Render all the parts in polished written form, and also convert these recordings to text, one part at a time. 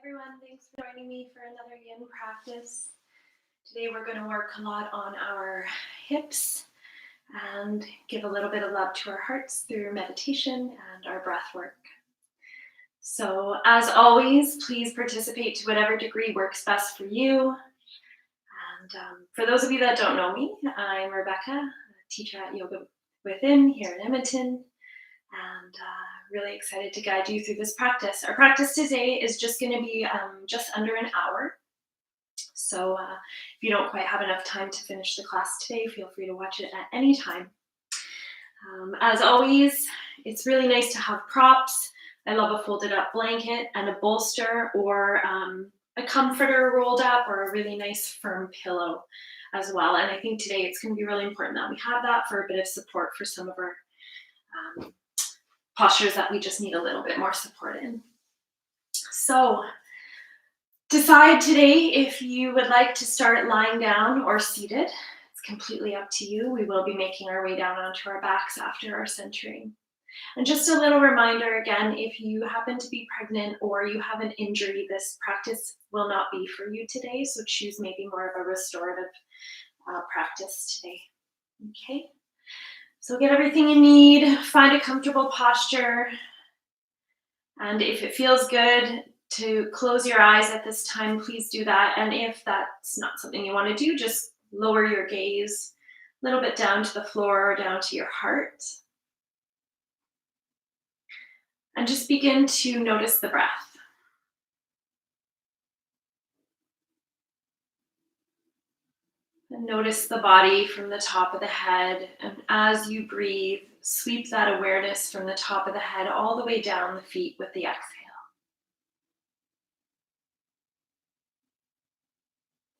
everyone. Thanks for joining me for another Yin practice. Today we're going to work a lot on our hips and give a little bit of love to our hearts through meditation and our breath work. So as always, please participate to whatever degree works best for you. And for those of you that don't know me, I'm Rebecca, a teacher at Yoga Within here in Edmonton. And really excited to guide you through this practice. Our practice today is just going to be just under an hour. So if you don't quite have enough time to finish the class today, feel free to watch it at any time. As always, it's really nice to have props. I love a folded up blanket and a bolster or a comforter rolled up or a really nice firm pillow as well. And I think today it's going to be really important that we have that for a bit of support for some of our postures that we just need a little bit more support in. So decide today if you would like to start lying down or seated. It's completely up to you. We will be making our way down onto our backs after our centering. And just a little reminder again, if you happen to be pregnant or you have an injury, this practice will not be for you today. So choose maybe more of a restorative practice today. Okay. So get everything you need, find a comfortable posture, and if it feels good to close your eyes at this time, please do that. And if that's not something you want to do, just lower your gaze a little bit down to the floor or down to your heart. And just begin to notice the breath. And notice the body from the top of the head. And as you breathe, sweep that awareness from the top of the head all the way down the feet with the exhale.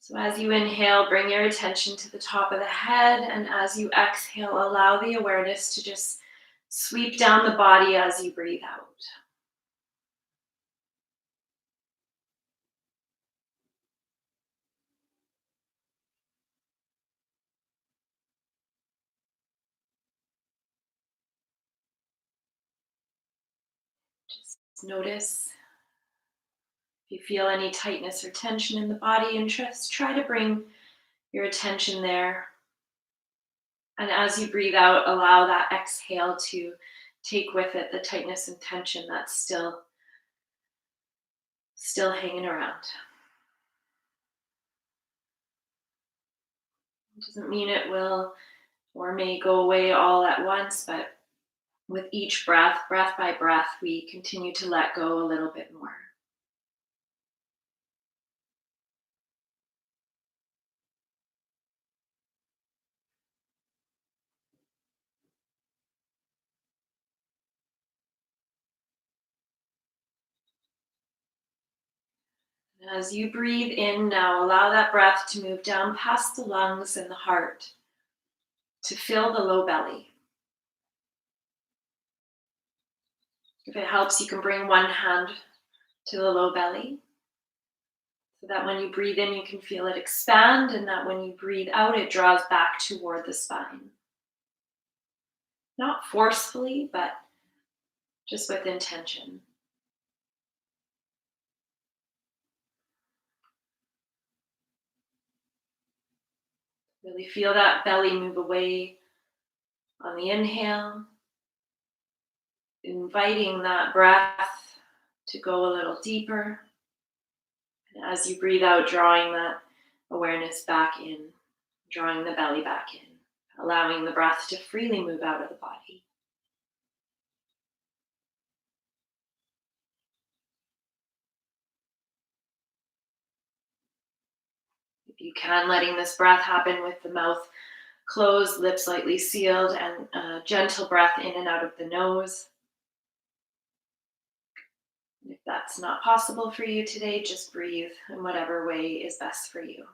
So as you inhale, bring your attention to the top of the head. And as you exhale, allow the awareness to just sweep down the body as you breathe out. Just notice if you feel any tightness or tension in the body, and just try to bring your attention there. And as you breathe out, allow that exhale to take with it the tightness and tension that's still hanging around. It doesn't mean it will or may go away all at once, but with each breath by breath, we continue to let go a little bit more. As you breathe in now, allow that breath to move down past the lungs and the heart to fill the low belly. If it helps, you can bring one hand to the low belly so that when you breathe in, you can feel it expand, and that when you breathe out, it draws back toward the spine. Not forcefully, but just with intention. Really feel that belly move away on the inhale, inviting that breath to go a little deeper. And as you breathe out, drawing that awareness back in, drawing the belly back in, allowing the breath to freely move out of the body. If you can, letting this breath happen with the mouth closed, lips lightly sealed, and a gentle breath in and out of the nose. If that's not possible for you today, just breathe in whatever way is best for you.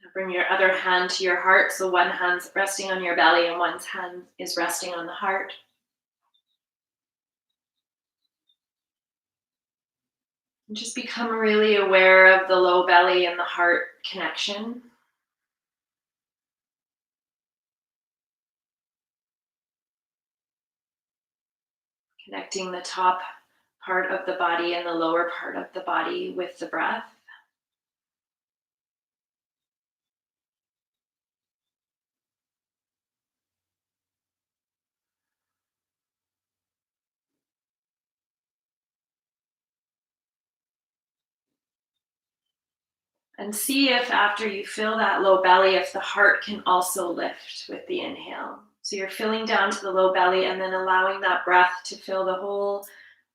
Now bring your other hand to your heart. So one hand's resting on your belly and one hand is resting on the heart. And just become really aware of the low belly and the heart connection. Connecting the top part of the body and the lower part of the body with the breath. And see if after you feel that low belly, if the heart can also lift with the inhale. So you're filling down to the low belly and then allowing that breath to fill the whole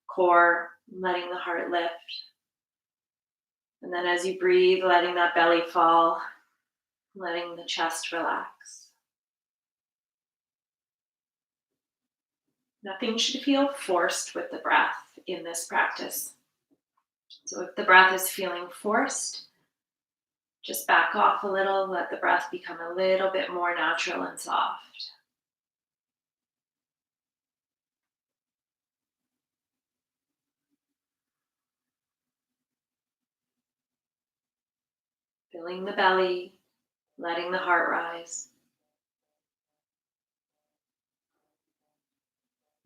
core, letting the heart lift. And then as you breathe, letting that belly fall, letting the chest relax. Nothing should feel forced with the breath in this practice. So if the breath is feeling forced, just back off a little, let the breath become a little bit more natural and soft. Filling the belly, letting the heart rise.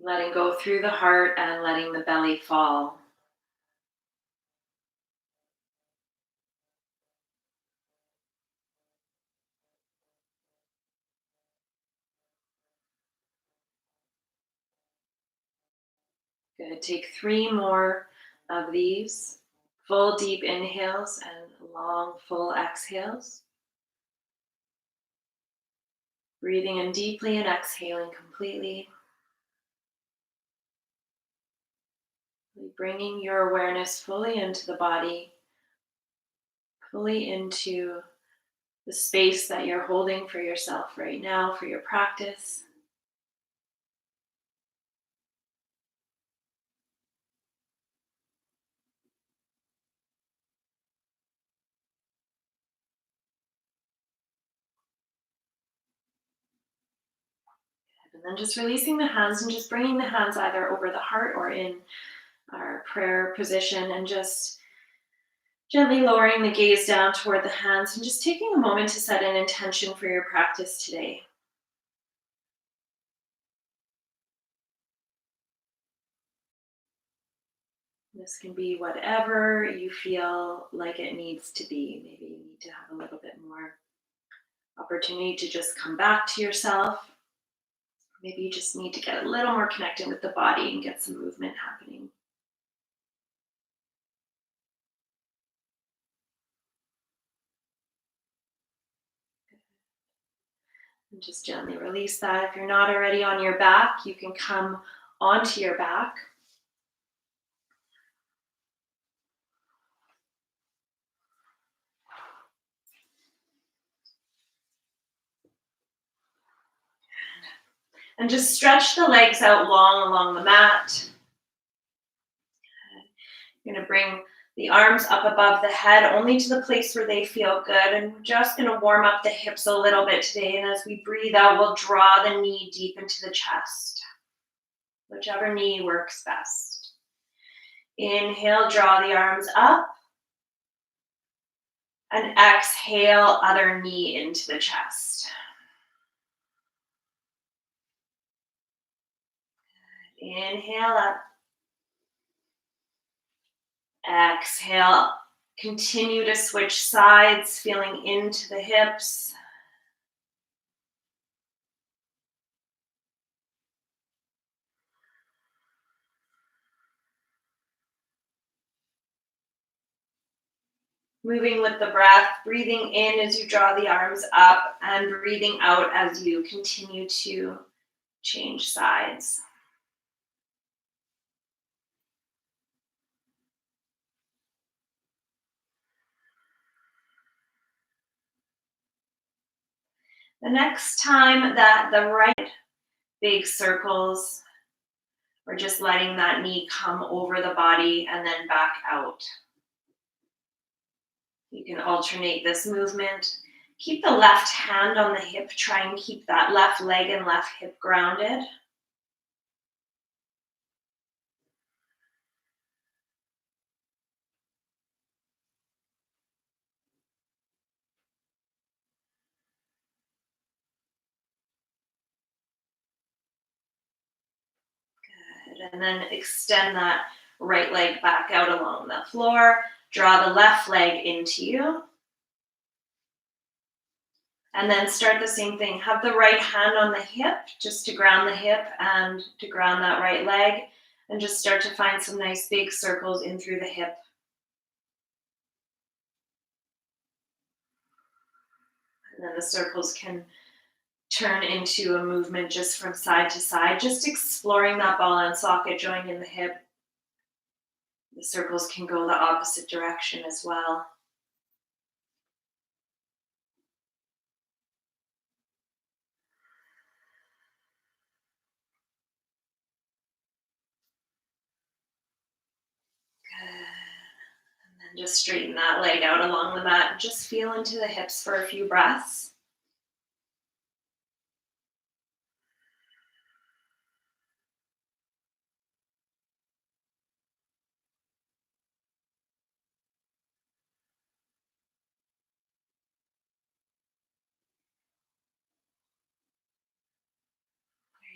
Letting go through the heart and letting the belly fall. Good. Take 3 more of these. Full deep inhales and long full exhales. Breathing in deeply and exhaling completely. Bringing your awareness fully into the body, fully into the space that you're holding for yourself right now, for your practice. And then just releasing the hands and just bringing the hands either over the heart or in our prayer position, and just gently lowering the gaze down toward the hands and just taking a moment to set an intention for your practice today. This can be whatever you feel like it needs to be. Maybe you need to have a little bit more opportunity to just come back to yourself. Maybe you just need to get a little more connected with the body and get some movement happening. And just gently release that. If you're not already on your back, you can come onto your back. And just stretch the legs out long along the mat. You're going to bring the arms up above the head, only to the place where they feel good. And we're just going to warm up the hips a little bit today. And as we breathe out, we'll draw the knee deep into the chest. Whichever knee works best. Inhale, draw the arms up. And exhale, other knee into the chest. Inhale up. Exhale. Continue to switch sides, feeling into the hips. Moving with the breath, breathing in as you draw the arms up and breathing out as you continue to change sides. The next time that the right big circles, we're just letting that knee come over the body and then back out. You can alternate this movement. Keep the left hand on the hip. Try and keep that left leg and left hip grounded. And then extend that right leg back out along the floor. Draw the left leg into you. And then start the same thing. Have the right hand on the hip, just to ground the hip and to ground that right leg. And just start to find some nice big circles in through the hip. And then the circles can turn into a movement just from side to side, just exploring that ball and socket joint in the hip. The circles can go the opposite direction as well. And then just straighten that leg out along the mat and just feel into the hips for a few breaths.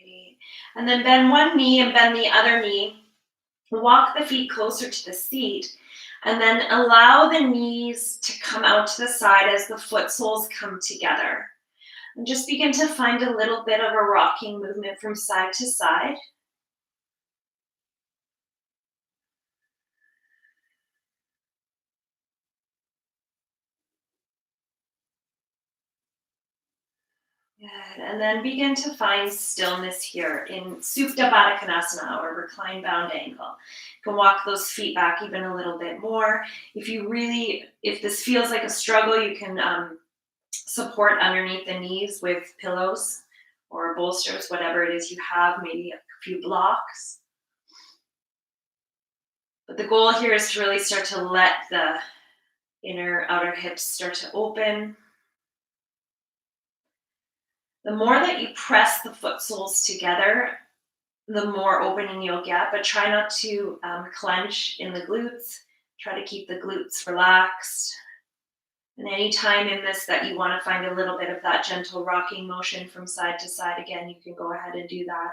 Great. And then bend one knee and bend the other knee. Walk the feet closer to the seat. And then allow the knees to come out to the side as the foot soles come together. And just begin to find a little bit of a rocking movement from side to side. Good. And then begin to find stillness here in Supta Baddha Konasana, or reclined bound angle. You can walk those feet back even a little bit more. If this feels like a struggle, you can support underneath the knees with pillows or bolsters, whatever it is you have, maybe a few blocks. But the goal here is to really start to let the inner outer hips start to open. The more that you press the foot soles together, the more opening you'll get, but try not to clench in the glutes. Try to keep the glutes relaxed. And any time in this that you want to find a little bit of that gentle rocking motion from side to side, again, you can go ahead and do that.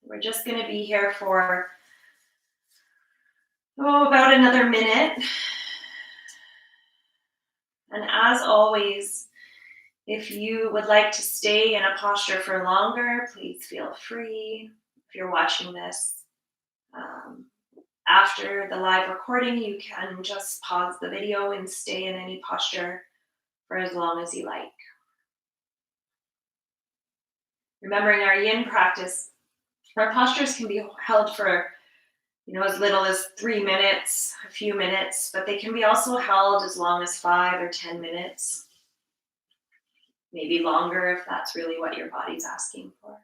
We're just going to be here for about another minute. And as always, if you would like to stay in a posture for longer, please feel free. If you're watching this after the live recording, you can just pause the video and stay in any posture for as long as you like. Remembering our Yin practice, our postures can be held for as little as 3 minutes, a few minutes, but they can be also held as long as 5 or 10 minutes. Maybe longer if that's really what your body's asking for.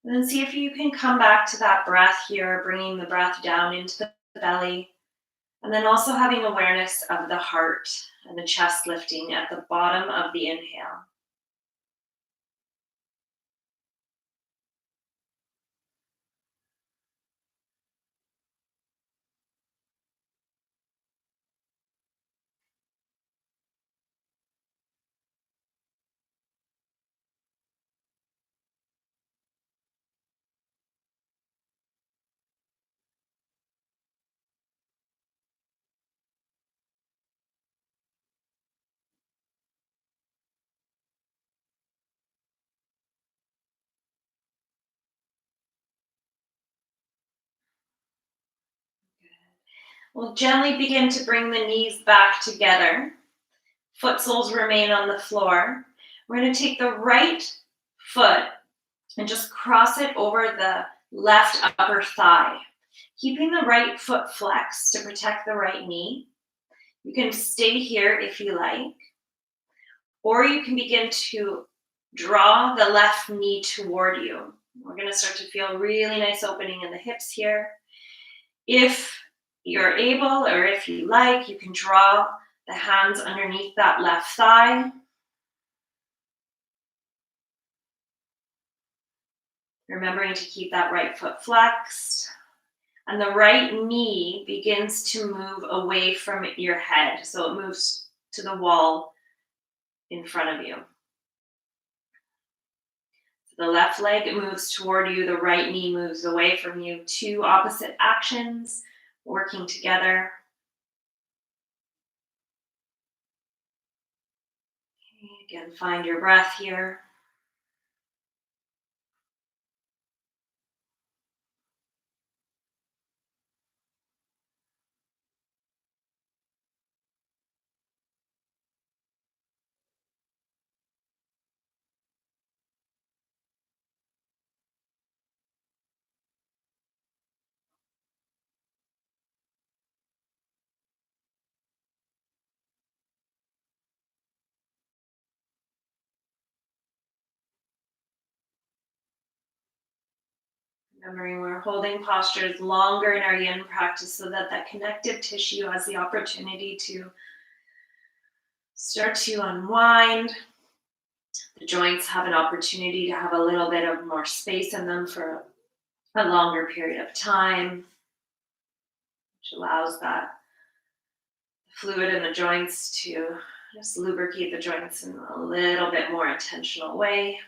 And then see if you can come back to that breath here, bringing the breath down into the belly. And then also having awareness of the heart and the chest lifting at the bottom of the inhale. We'll gently begin to bring the knees back together. Foot soles remain on the floor. We're going to take the right foot and just cross it over the left upper thigh, keeping the right foot flexed to protect the right knee. You can stay here if you like, or you can begin to draw the left knee toward you. We're going to start to feel really nice opening in the hips here. If you're able, or if you like, you can draw the hands underneath that left thigh. Remembering to keep that right foot flexed. And the right knee begins to move away from your head. So it moves to the wall in front of you. The left leg moves toward you, the right knee moves away from you. Two opposite actions working together. Okay, again, find your breath here. Remembering we're holding postures longer in our yin practice so that that connective tissue has the opportunity to start to unwind. The joints have an opportunity to have a little bit of more space in them for a longer period of time, which allows that fluid in the joints to just lubricate the joints in a little bit more intentional way.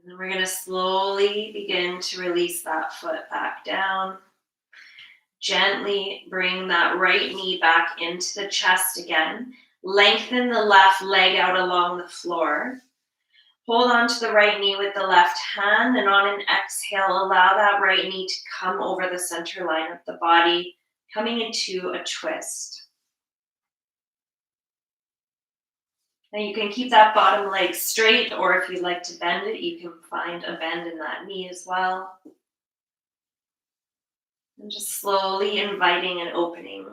And then we're going to slowly begin to release that foot back down. Gently bring that right knee back into the chest again. Lengthen the left leg out along the floor. Hold on to the right knee with the left hand, and on an exhale, allow that right knee to come over the center line of the body, coming into a twist. Now you can keep that bottom leg straight, or if you'd like to bend it, you can find a bend in that knee as well. And just slowly inviting and opening.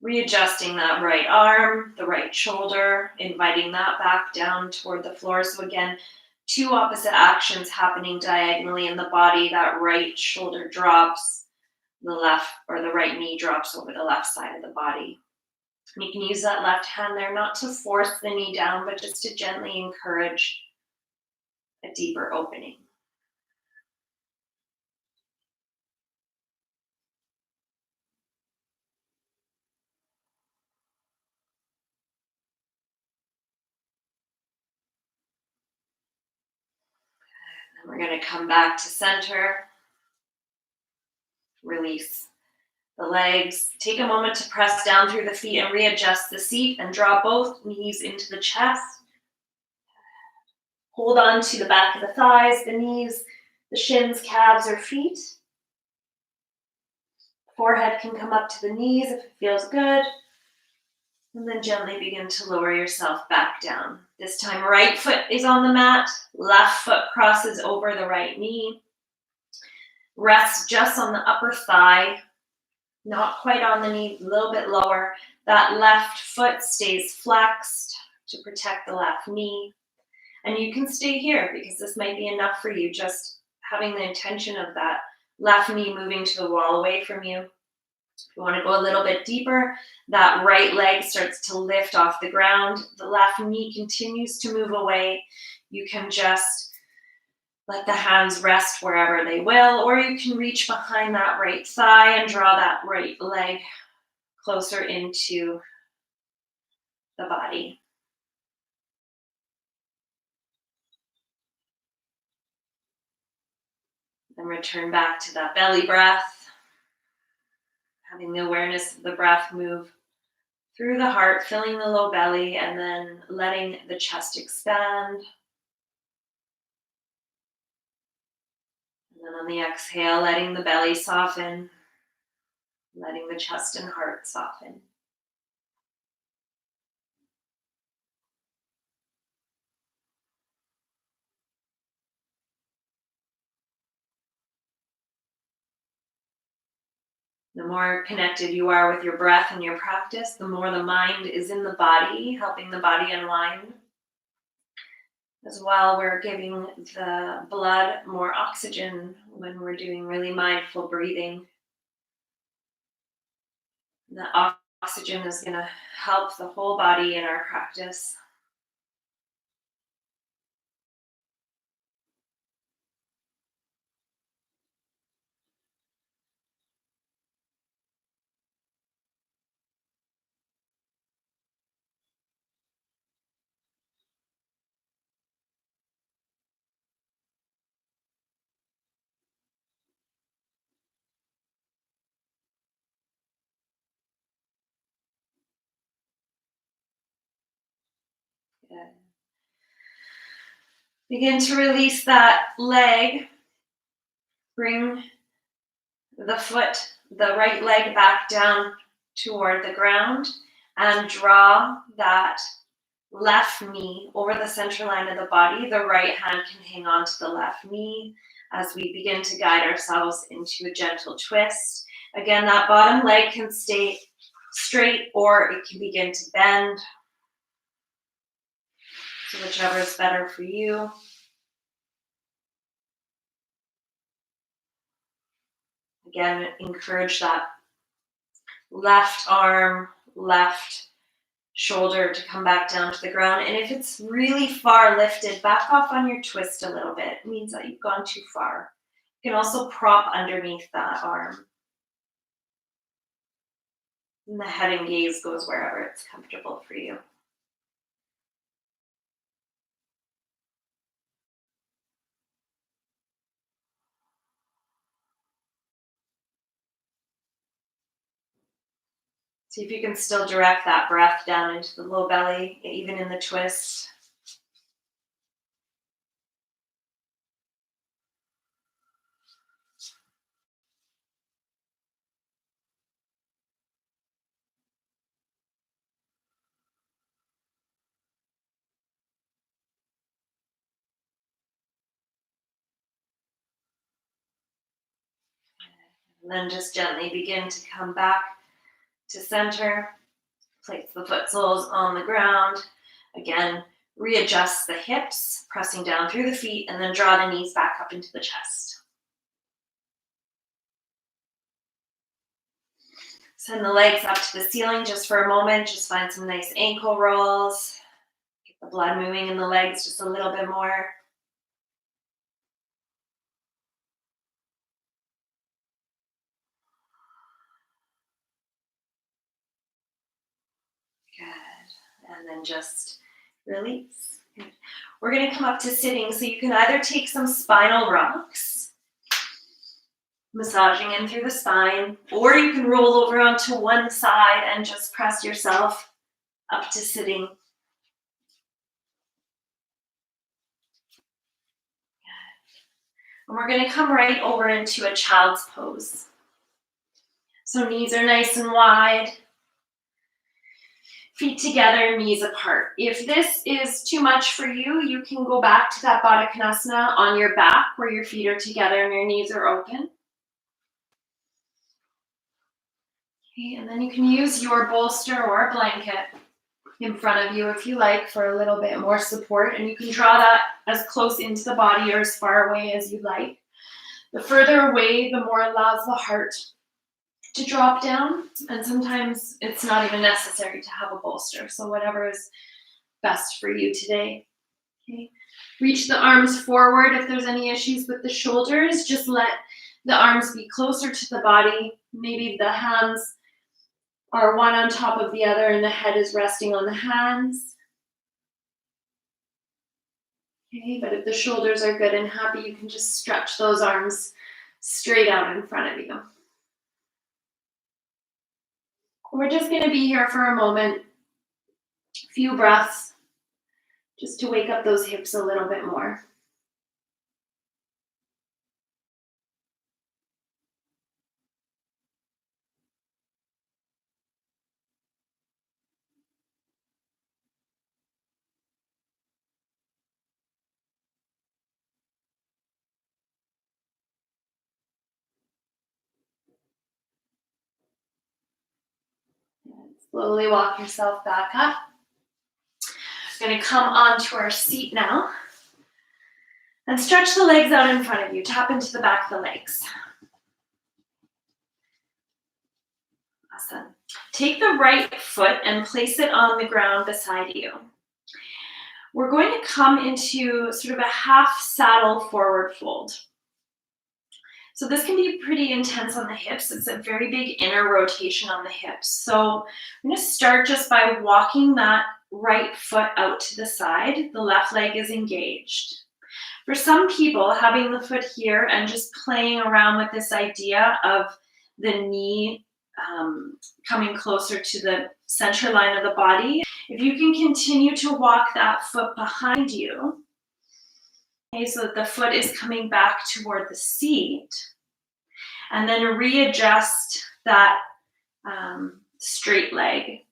Readjusting that right arm, the right shoulder, inviting that back down toward the floor. So again, two opposite actions happening diagonally in the body. That right shoulder drops, the left or the right knee drops over the left side of the body. And you can use that left hand there not to force the knee down, but just to gently encourage a deeper opening. And we're going to come back to center. Release the legs. Take a moment to press down through the feet and readjust the seat and draw both knees into the chest. Hold on to the back of the thighs, the knees, the shins, calves, or feet. Forehead can come up to the knees if it feels good. And then gently begin to lower yourself back down. This time, right foot is on the mat, left foot crosses over the right knee. Rest just on the upper thigh, not quite on the knee, a little bit lower. That left foot stays flexed to protect the left knee. And you can stay here because this might be enough for you, just having the intention of that left knee moving to the wall away from you. If you want to go a little bit deeper, that right leg starts to lift off the ground. The left knee continues to move away. You can just let the hands rest wherever they will, or you can reach behind that right thigh and draw that right leg closer into the body. Then return back to that belly breath, having the awareness of the breath move through the heart, filling the low belly, and then letting the chest expand. And then on the exhale, letting the belly soften, letting the chest and heart soften. The more connected you are with your breath and your practice, the more the mind is in the body, helping the body unwind. As well, we're giving the blood more oxygen when we're doing really mindful breathing. The oxygen is going to help the whole body in our practice. Good. Begin to release that leg. Bring the right leg back down toward the ground and draw that left knee over the center line of the body. The right hand can hang on to the left knee as we begin to guide ourselves into a gentle twist. Again, that bottom leg can stay straight or it can begin to bend. So whichever is better for you. Again, encourage that left arm, left shoulder to come back down to the ground. And if it's really far lifted, back off on your twist a little bit. It means that you've gone too far. You can also prop underneath that arm. And the head and gaze goes wherever it's comfortable for you. See if you can still direct that breath down into the low belly, even in the twist. And then just gently begin to come back to center. Place the foot soles on the ground. Again, readjust the hips, pressing down through the feet, and then draw the knees back up into the chest. Send the legs up to the ceiling just for a moment. Just find some nice ankle rolls. Get the blood moving in the legs just a little bit more. Good. And then just release. Good. We're going to come up to sitting. So you can either take some spinal rocks, massaging in through the spine, or you can roll over onto one side and just press yourself up to sitting. And we're going to come right over into a child's pose. So knees are nice and wide. Feet together, knees apart. If this is too much for you, you can go back to that Baddha Konasana on your back where your feet are together and your knees are open. Okay, and then you can use your bolster or blanket in front of you if you like for a little bit more support, and you can draw that as close into the body or as far away as you like. The further away, the more allows the heart to drop down, and sometimes it's not even necessary to have a bolster, so whatever is best for you today. Okay. Reach the arms forward. If there's any issues with the shoulders, just let the arms be closer to the body. Maybe the hands are one on top of the other and the head is resting on the hands. Okay, but if the shoulders are good and happy, you can just stretch those arms straight out in front of you. We're just going to be here for a moment, a few breaths, just to wake up those hips a little bit more. Slowly walk yourself back up. We're going to come onto our seat now. And stretch the legs out in front of you. Tap into the back of the legs. Awesome. Take the right foot and place it on the ground beside you. We're going to come into sort of a half saddle forward fold. So this can be pretty intense on the hips. It's a very big inner rotation on the hips. So I'm going to start just by walking that right foot out to the side. The left leg is engaged. For some people, having the foot here and just playing around with this idea of the knee coming closer to the center line of the body, if you can continue to walk that foot behind you, okay, so that the foot is coming back toward the seat, and then readjust that straight leg.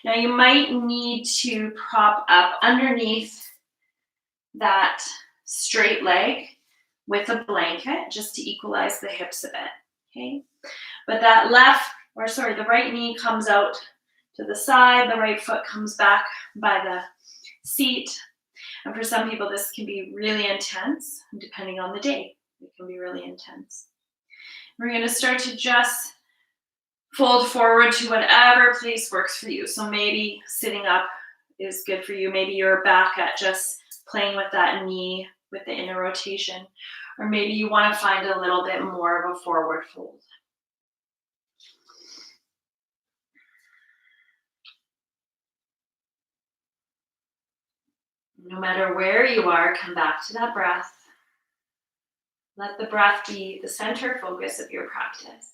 Now you might need to prop up underneath that straight leg with a blanket just to equalize the hips a bit, okay? But that the right knee comes out to the side, the right foot comes back by the seat. And for some people, this can be really intense, depending on the day. It can be really intense. We're going to start to just fold forward to whatever place works for you. So maybe sitting up is good for you. Maybe you're back at just playing with that knee with the inner rotation. Or maybe you want to find a little bit more of a forward fold. No matter where you are, come back to that breath. Let the breath be the center focus of your practice.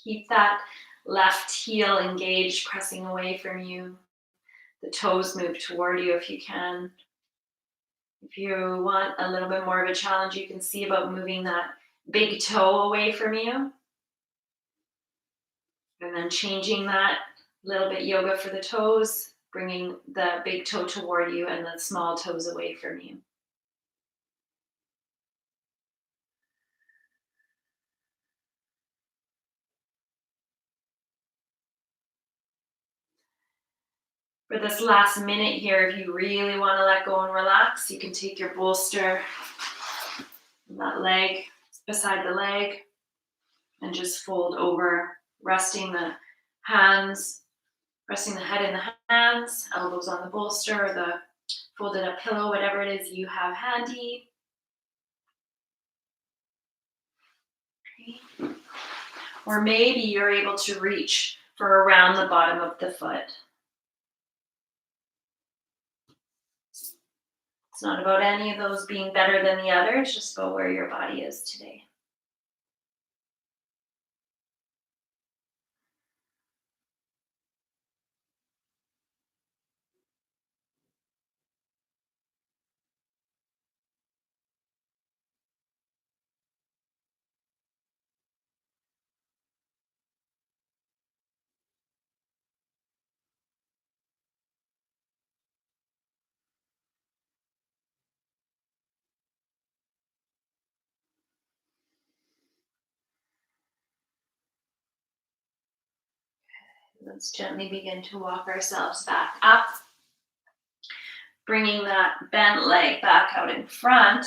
Keep that left heel engaged, pressing away from you. The toes move toward you if you can. If you want a little bit more of a challenge, you can see about moving that big toe away from you. And then changing that little bit yoga for the toes, bringing the big toe toward you and the small toes away from you. For this last minute here, if you really want to let go and relax, you can take your bolster, that leg beside the leg, and just fold over, resting the hands, resting the head in the hands, elbows on the bolster, or the folded up pillow, whatever it is you have handy. Okay. Or maybe you're able to reach for around the bottom of the foot. It's not about any of those being better than the other, it's just about where your body is today. Let's gently begin to walk ourselves back up, bringing that bent leg back out in front.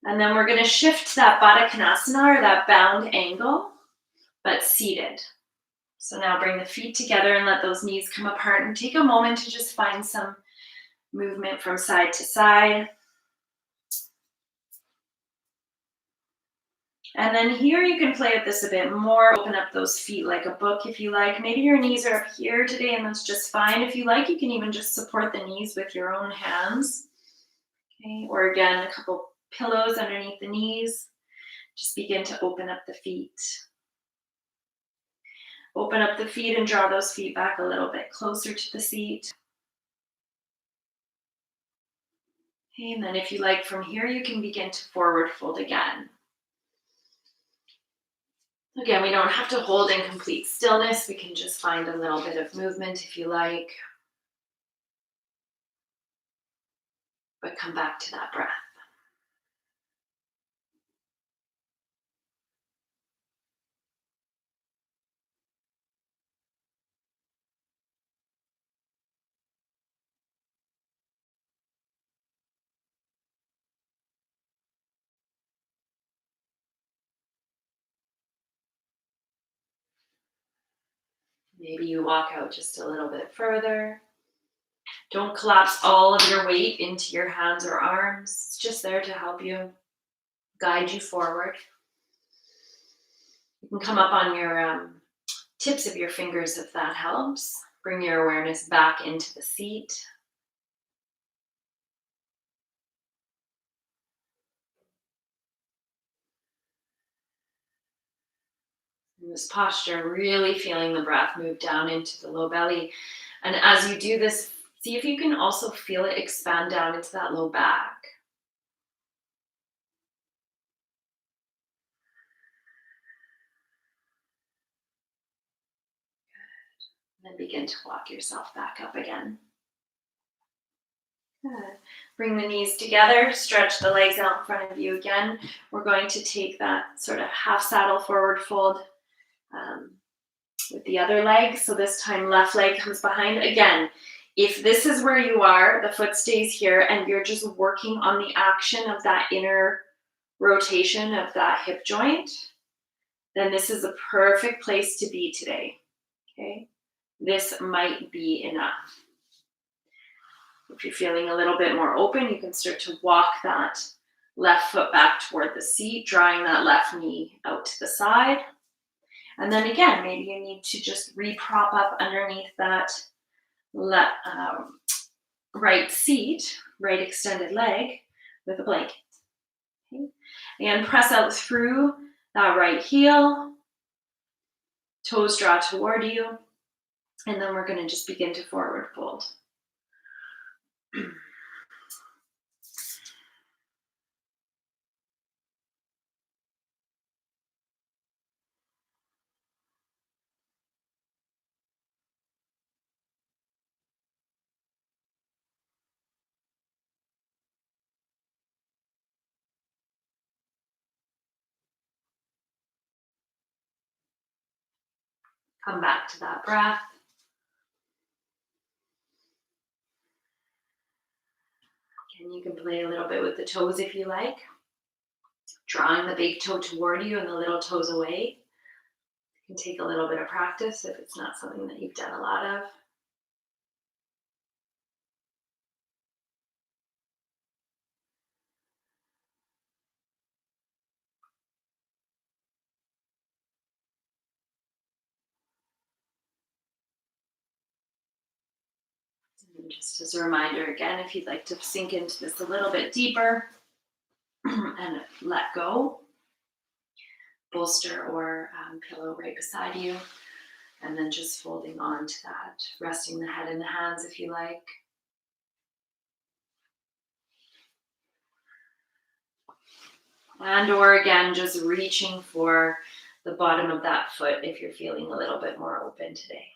And then we're going to shift that Baddha Konasana, or that bound angle, but seated. So now bring the feet together and let those knees come apart, and take a moment to just find some movement from side to side. And then here you can play with this a bit more. Open up those feet like a book if you like. Maybe your knees are up here today, and that's just fine. If you like, you can even just support the knees with your own hands. Okay, or again, a couple pillows underneath the knees. Just begin to open up the feet. Open up the feet and draw those feet back a little bit closer to the seat. Okay, and then if you like, from here you can begin to forward fold again. Again, we don't have to hold in complete stillness. We can just find a little bit of movement if you like. but come back to that breath. Maybe you walk out just a little bit further. Don't collapse all of your weight into your hands or arms. It's just there to help you, guide you forward. You can come up on your tips of your fingers if that helps. Bring your awareness back into the seat. In this posture, really feeling the breath move down into the low belly. And as you do this, see if you can also feel it expand down into that low back. And then begin to walk yourself back up again. Good. Bring the knees together, stretch the legs out in front of you again. We're going to take that sort of half saddle forward fold with the other leg. So this time left leg comes behind. Again, if this is where you are, the foot stays here and you're just working on the action of that inner rotation of that hip joint, then this is a perfect place to be today. Okay? This might be enough. If you're feeling a little bit more open, you can start to walk that left foot back toward the seat, drawing that left knee out to the side. And then again, maybe you need to just re-prop up underneath that right seat, right extended leg with a blanket. Okay. And press out through that right heel, toes draw toward you, and then we're going to just begin to forward fold. Come back to that breath. And you can play a little bit with the toes if you like. Drawing the big toe toward you and the little toes away. It can take a little bit of practice if it's not something that you've done a lot of. And just as a reminder, again, if you'd like to sink into this a little bit deeper and let go, bolster or pillow right beside you, and then just folding on to that, resting the head in the hands if you like. And or again, just reaching for the bottom of that foot if you're feeling a little bit more open today.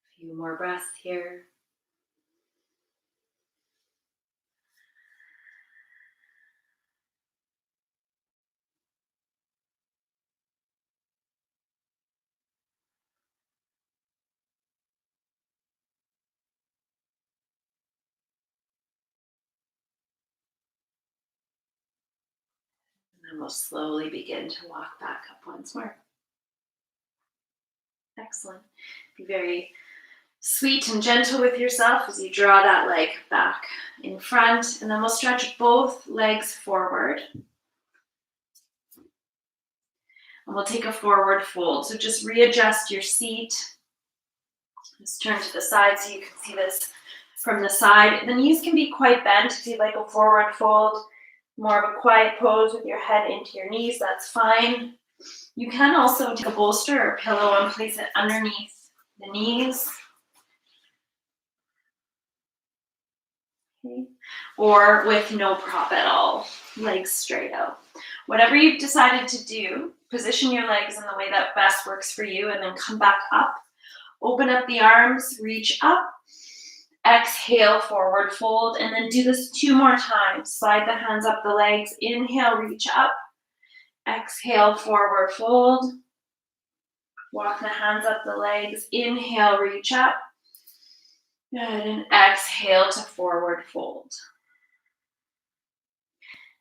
A few more breaths here. And then we'll slowly begin to walk back up once more. Excellent. Be very sweet and gentle with yourself as you draw that leg back in front. And then we'll stretch both legs forward. And we'll take a forward fold. So just readjust your seat. Just turn to the side so you can see this from the side. The knees can be quite bent if you like a forward fold, more of a quiet pose with your head into your knees, that's fine. You can also take a bolster or pillow and place it underneath the knees. Okay. Or with no prop at all, legs straight out. Whatever you've decided to do, position your legs in the way that best works for you, and then come back up. Open up the arms, reach up, exhale, forward fold, and then do this 2 more times. Slide the hands up the legs, inhale, reach up, exhale, forward fold. Walk the hands up the legs, inhale, reach up. Good, and exhale to forward fold.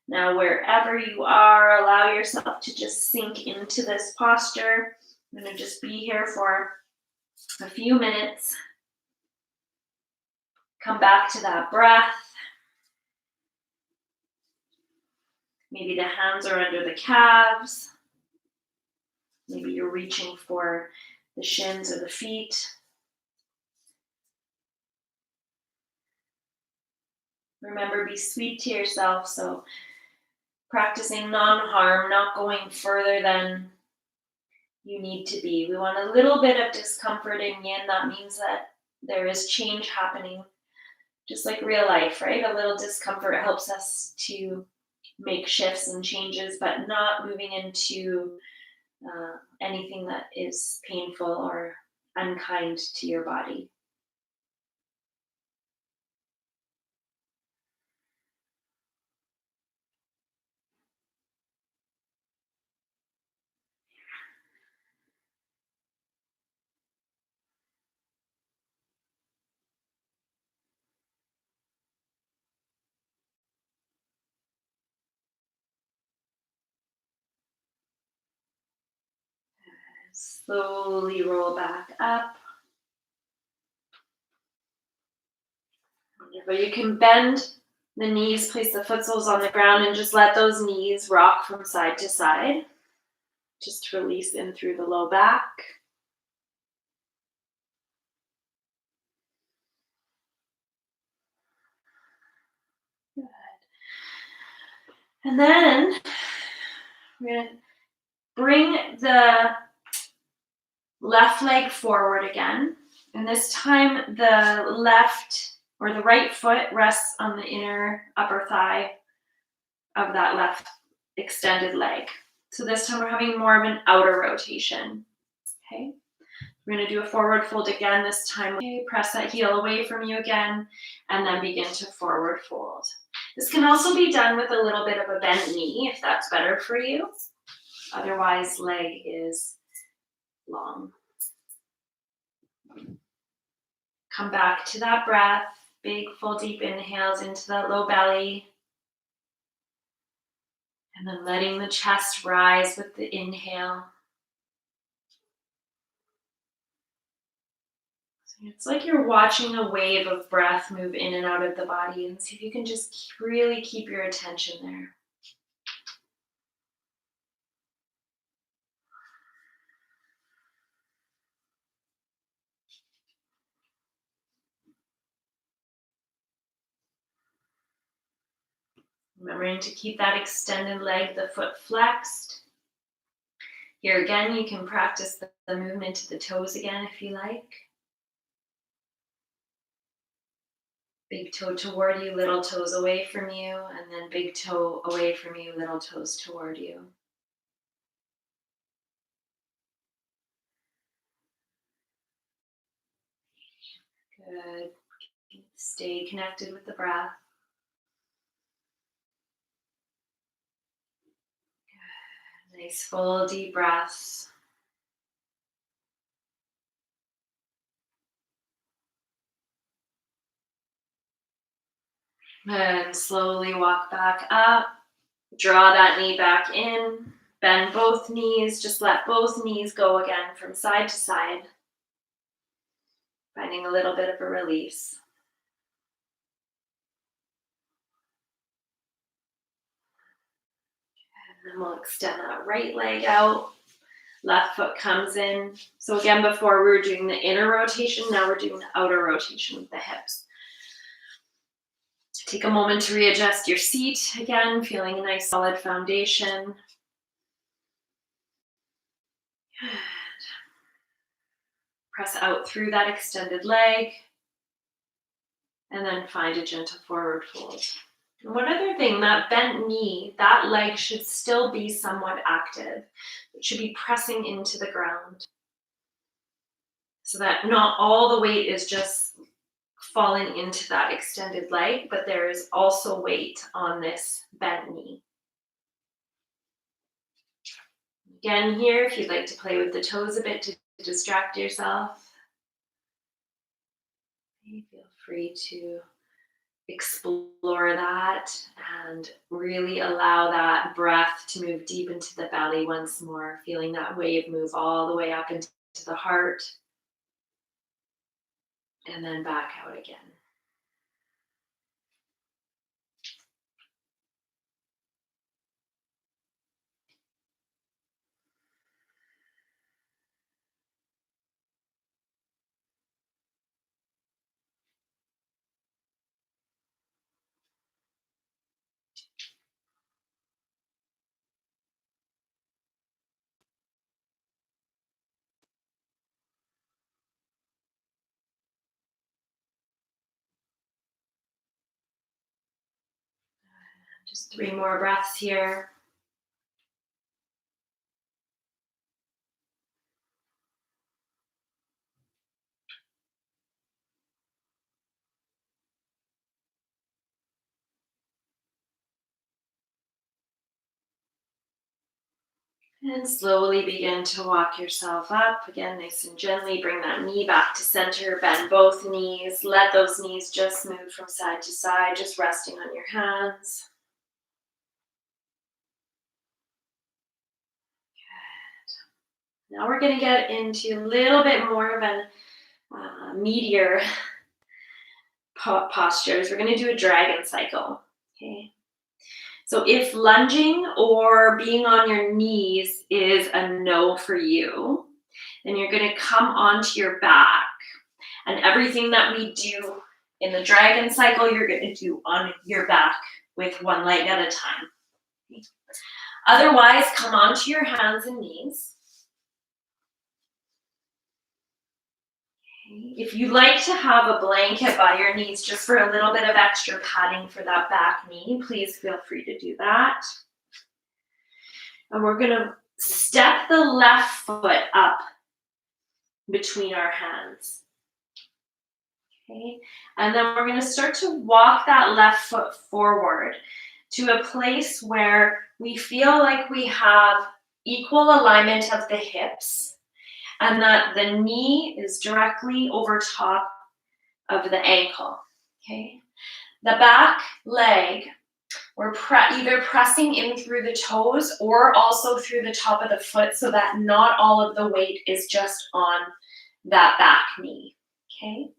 Now, wherever you are, allow yourself to just sink into this posture. I'm going to just be here for a few minutes. Come back to that breath. Maybe the hands are under the calves. Maybe you're reaching for the shins or the feet. Remember, be sweet to yourself. So practicing non-harm, not going further than you need to be. We want a little bit of discomfort in yin. That means that there is change happening, just like real life, right? A little discomfort helps us to make shifts and changes, but not moving into anything that is painful or unkind to your body. Slowly roll back up. But you can bend the knees, place the foot soles on the ground, and just let those knees rock from side to side. Just release in through the low back. Good. And then we're going to bring the left leg forward again. And this time the left or the right foot rests on the inner upper thigh of that left extended leg. So this time we're having more of an outer rotation. Okay. We're going to do a forward fold again this time. Okay, press that heel away from you again, and then begin to forward fold. This can also be done with a little bit of a bent knee, if that's better for you. Otherwise, leg is long. Come back to that breath. Big, full, deep inhales into that low belly. And then letting the chest rise with the inhale. It's like you're watching a wave of breath move in and out of the body, and see if you can just really keep your attention there. Remembering to keep that extended leg, the foot flexed. Here again, you can practice the movement to the toes again if you like. Big toe toward you, little toes away from you, and then big toe away from you, little toes toward you. Good. Stay connected with the breath. Good. Nice full deep breaths. And slowly walk back up. Draw that knee back in. Bend both knees. Just let both knees go again from side to side. Finding a little bit of a release. And then we'll extend that right leg out. Left foot comes in. So again, before we were doing the inner rotation, now we're doing the outer rotation with the hips. Take a moment to readjust your seat. Again, feeling a nice solid foundation. Good. Press out through that extended leg. And then find a gentle forward fold. And one other thing, that bent knee, that leg should still be somewhat active. It should be pressing into the ground, so that not all the weight is just falling into that extended leg, but there is also weight on this bent knee. Again here, if you'd like to play with the toes a bit to distract yourself, feel free to explore that and really allow that breath to move deep into the belly once more, feeling that wave move all the way up into the heart and then back out again. Just 3 more breaths here. And slowly begin to walk yourself up. Again, nice and gently. Bring that knee back to center. Bend both knees. Let those knees just move from side to side, just resting on your hands. Good. Now we're going to get into a little bit more of an meatier postures. We're going to do a dragon cycle. Okay. So if lunging or being on your knees is a no for you, then you're going to come onto your back. And everything that we do in the dragon cycle, you're going to do on your back with one leg at a time. Okay. Otherwise, come onto your hands and knees. If you like to have a blanket by your knees just for a little bit of extra padding for that back knee, please feel free to do that. And we're going to step the left foot up between our hands. Okay. And then we're going to start to walk that left foot forward to a place where we feel like we have equal alignment of the hips, and that the knee is directly over top of the ankle, okay? The back leg, we're either pressing in through the toes or also through the top of the foot so that not all of the weight is just on that back knee, okay?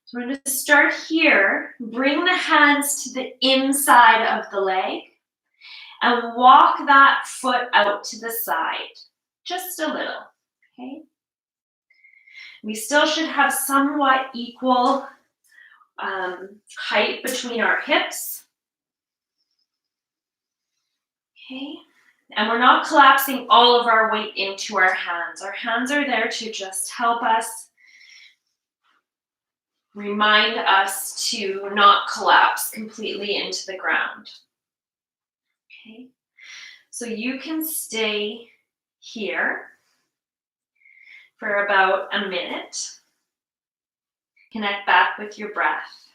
So we're going to start here, bring the hands to the inside of the leg and walk that foot out to the side, just a little. Okay. We still should have somewhat equal height between our hips. Okay. And we're not collapsing all of our weight into our hands. Our hands are there to just help us, remind us to not collapse completely into the ground. Okay. So you can stay here for about a minute. Connect back with your breath.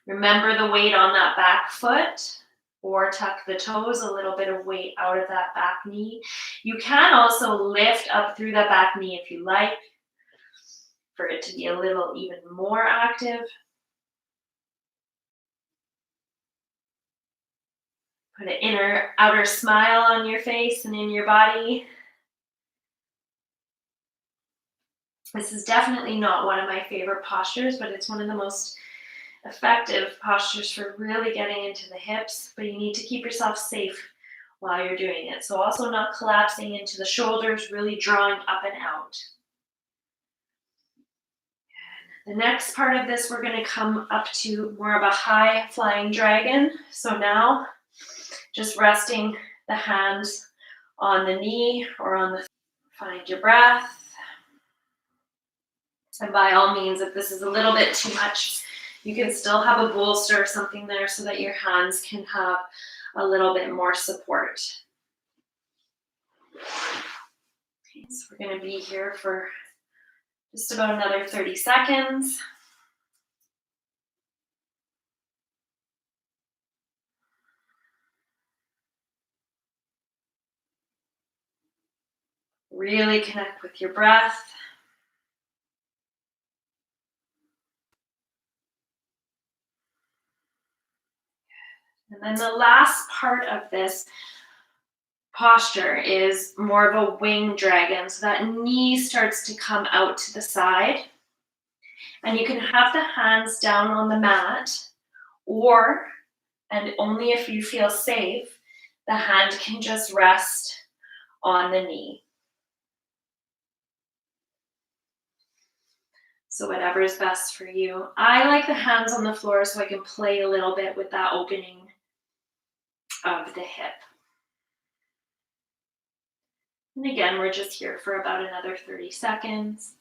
Remember the weight on that back foot, or tuck the toes, a little bit of weight out of that back knee. You can also lift up through that back knee if you like, for it to be a little even more active. Put an outer smile on your face and in your body. This is definitely not one of my favorite postures, but it's one of the most effective postures for really getting into the hips. But you need to keep yourself safe while you're doing it. So also not collapsing into the shoulders, really drawing up and out. The next part of this, we're going to come up to more of a high flying dragon. So now just resting the hands on the knee or on the, find your breath. And by all means, if this is a little bit too much, you can still have a bolster or something there so that your hands can have a little bit more support. Okay, so we're going to be here for just about another 30 seconds. Really connect with your breath. And then the last part of this posture is more of a wing dragon. So that knee starts to come out to the side. And you can have the hands down on the mat, or, and only if you feel safe, the hand can just rest on the knee. So whatever is best for you. I like the hands on the floor so I can play a little bit with that opening of the hip. And again, we're just here for about another 30 seconds.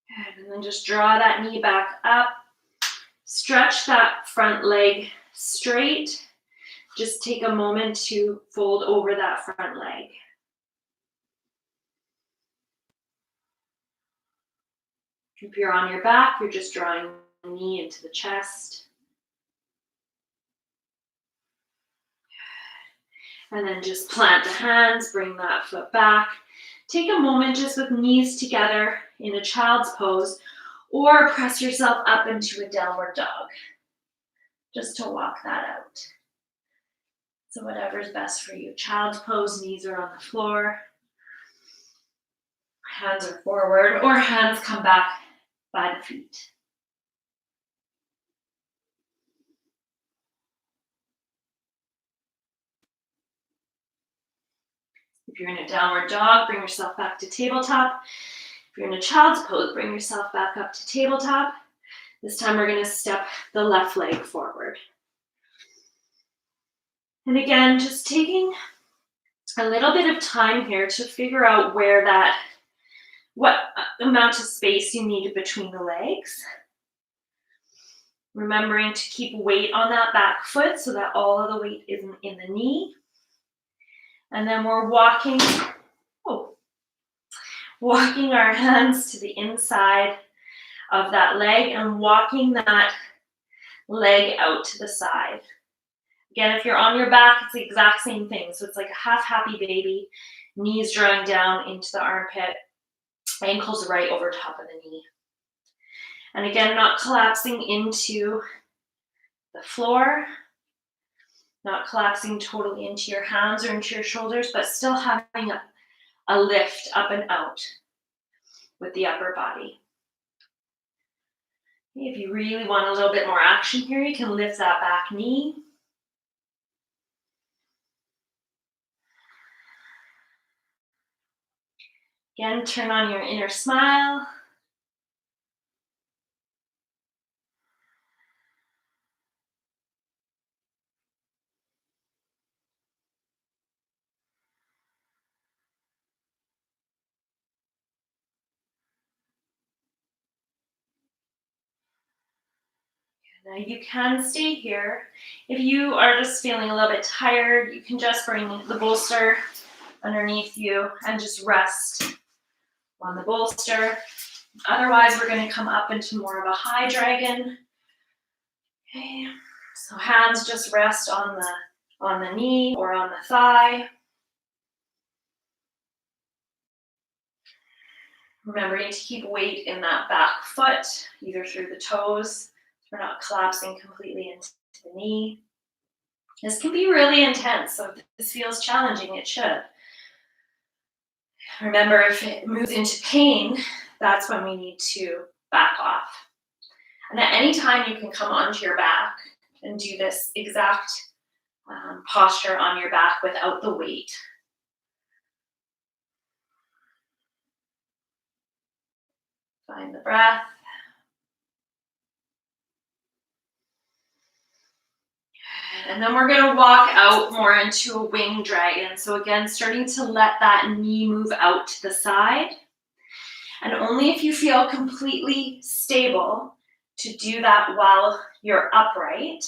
Good. And then just draw that knee back up. Stretch that front leg straight. Just take a moment to fold over that front leg. If you're on your back, you're just drawing the knee into the chest. And then just plant the hands, bring that foot back. Take a moment just with knees together in a child's pose, or press yourself up into a downward dog, just to walk that out. So whatever's best for you. Child's pose, knees are on the floor, hands are forward, or hands come back by the feet. If you're in a downward dog, bring yourself back to tabletop. If you're in a child's pose, bring yourself back up to tabletop. This time we're going to step the left leg forward. And again, just taking a little bit of time here to figure out what amount of space you need between the legs. Remembering to keep weight on that back foot so that all of the weight isn't in the knee. And then we're walking our hands to the inside of that leg and walking that leg out to the side. Again, if you're on your back, it's the exact same thing. So it's like a half happy baby, knees drawing down into the armpit, ankles right over top of the knee. And again, not collapsing into the floor, not collapsing totally into your hands or into your shoulders, but still having a lift up and out with the upper body. If you really want a little bit more action here, you can lift that back knee. Again, turn on your inner smile. Now you can stay here. If you are just feeling a little bit tired, you can just bring the bolster underneath you and just rest on the bolster. Otherwise, we're going to come up into more of a high dragon. Okay, so hands just rest on the knee or on the thigh. Remembering to keep weight in that back foot, either through the toes. We're not collapsing completely into the knee. This can be really intense, so if this feels challenging, it should. Remember, if it moves into pain, that's when we need to back off. And at any time, you can come onto your back and do this exact posture on your back without the weight. Find the breath. And then we're going to walk out more into a wing dragon. So again, starting to let that knee move out to the side. And only if you feel completely stable to do that while you're upright.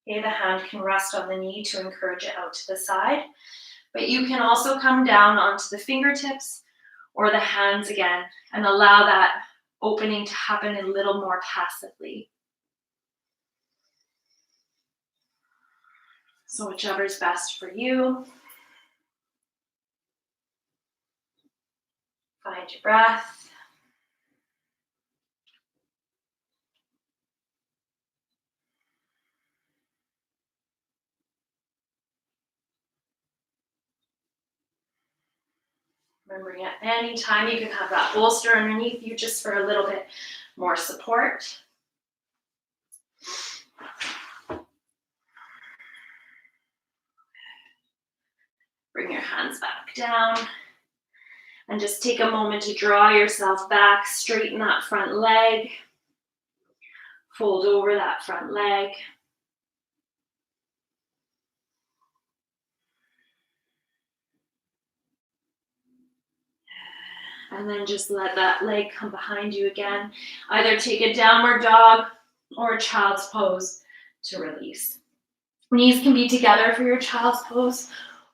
Okay, the hand can rest on the knee to encourage it out to the side. But you can also come down onto the fingertips or the hands again and allow that opening to happen a little more passively. So whichever's best for you. Find your breath. Remembering at any time you can have that bolster underneath you just for a little bit more support. Bring your hands back down and just take a moment to draw yourself back, straighten that front leg, fold over that front leg. And then just let that leg come behind you again. Either take a downward dog or a child's pose to release. Knees can be together for your child's pose,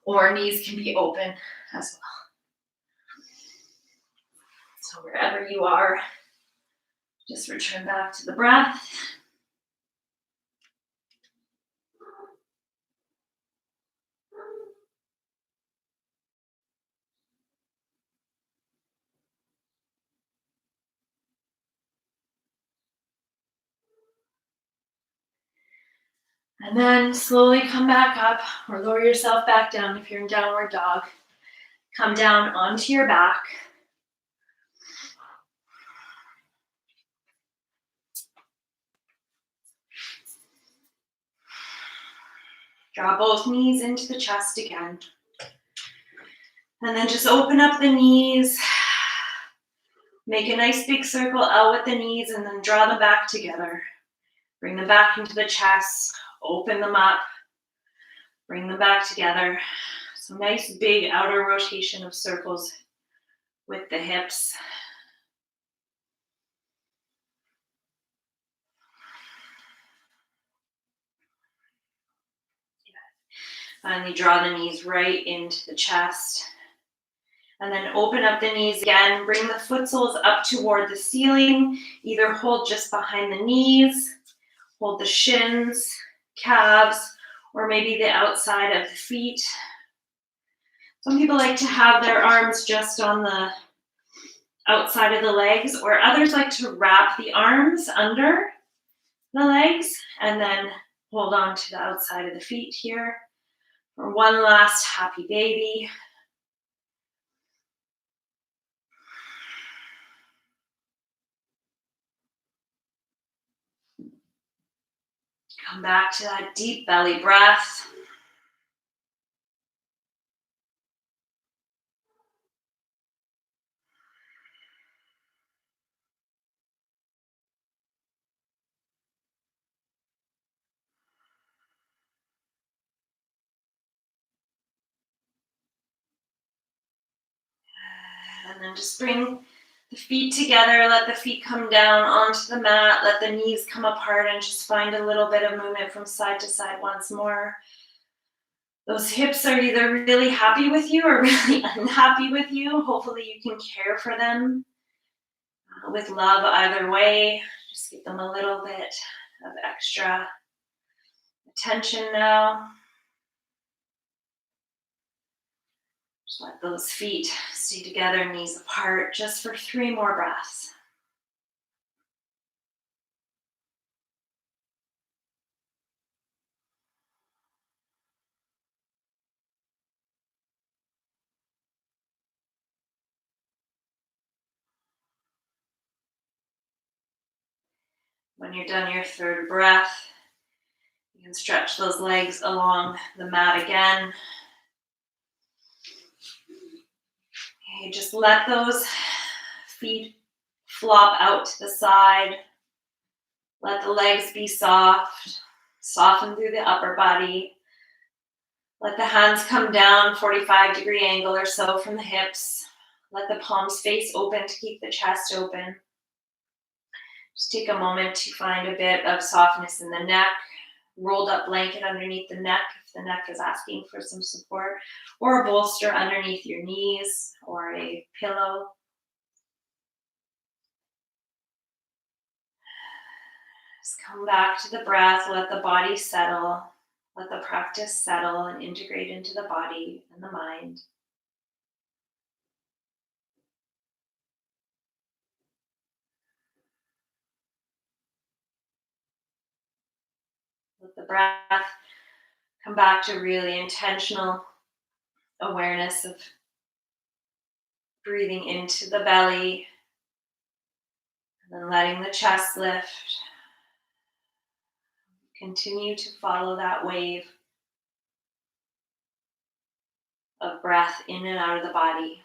or knees can be open as well. So wherever you are, just return back to the breath. And then slowly come back up or lower yourself back down if you're in downward dog. Come down onto your back. Draw both knees into the chest again. And then just open up the knees. Make a nice big circle out with the knees and then draw them back together. Bring them back into the chest. Open them up. Bring them back together. So nice big outer rotation of circles with the hips. Finally, draw the knees right into the chest. And then open up the knees again. Bring the foot soles up toward the ceiling. Either hold just behind the knees, hold the shins, calves, or maybe the outside of the feet. Some people like to have their arms just on the outside of the legs, or others like to wrap the arms under the legs and then hold on to the outside of the feet here. For one last happy baby. Come back to that deep belly breath. And then just bring the feet together, let the feet come down onto the mat, let the knees come apart and just find a little bit of movement from side to side once more. Those hips are either really happy with you or really unhappy with you. Hopefully you can care for them with love either way. Just give them a little bit of extra attention now. Just let those feet stay together, knees apart, just for 3 more breaths. When you're done your third breath, you can stretch those legs along the mat again. Okay, just let those feet flop out to the side. Let the legs be soft. Soften through the upper body. Let the hands come down 45-degree angle or so from the hips. Let the palms face open to keep the chest open. Just take a moment to find a bit of softness in the neck. Rolled up blanket underneath the neck if the neck is asking for some support, or a bolster underneath your knees or a pillow. Just come back to the breath, let the body settle, let the practice settle and integrate into the body and the mind. Let the breath come back to really intentional awareness of breathing into the belly and then letting the chest lift. Continue to follow that wave of breath in and out of the body.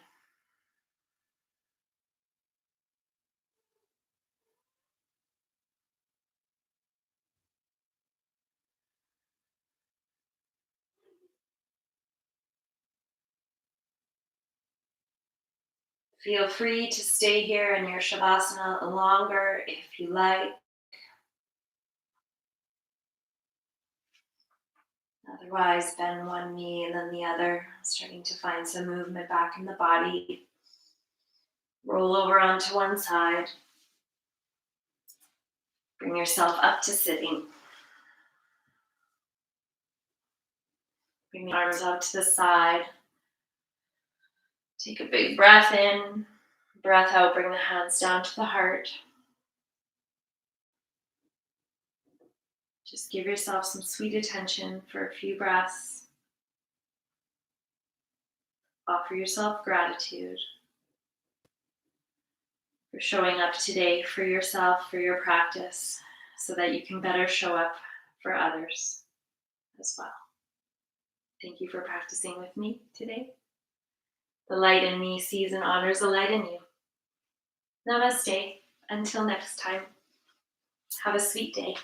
Feel free to stay here in your Shavasana longer if you like. Otherwise, bend one knee and then the other, starting to find some movement back in the body. Roll over onto one side. Bring yourself up to sitting. Bring the arms out to the side. Take a big breath in, breath out, bring the hands down to the heart. Just give yourself some sweet attention for a few breaths. Offer yourself gratitude for showing up today for yourself, for your practice, so that you can better show up for others as well. Thank you for practicing with me today. The light in me sees and honors the light in you. Namaste. Until next time, have a sweet day.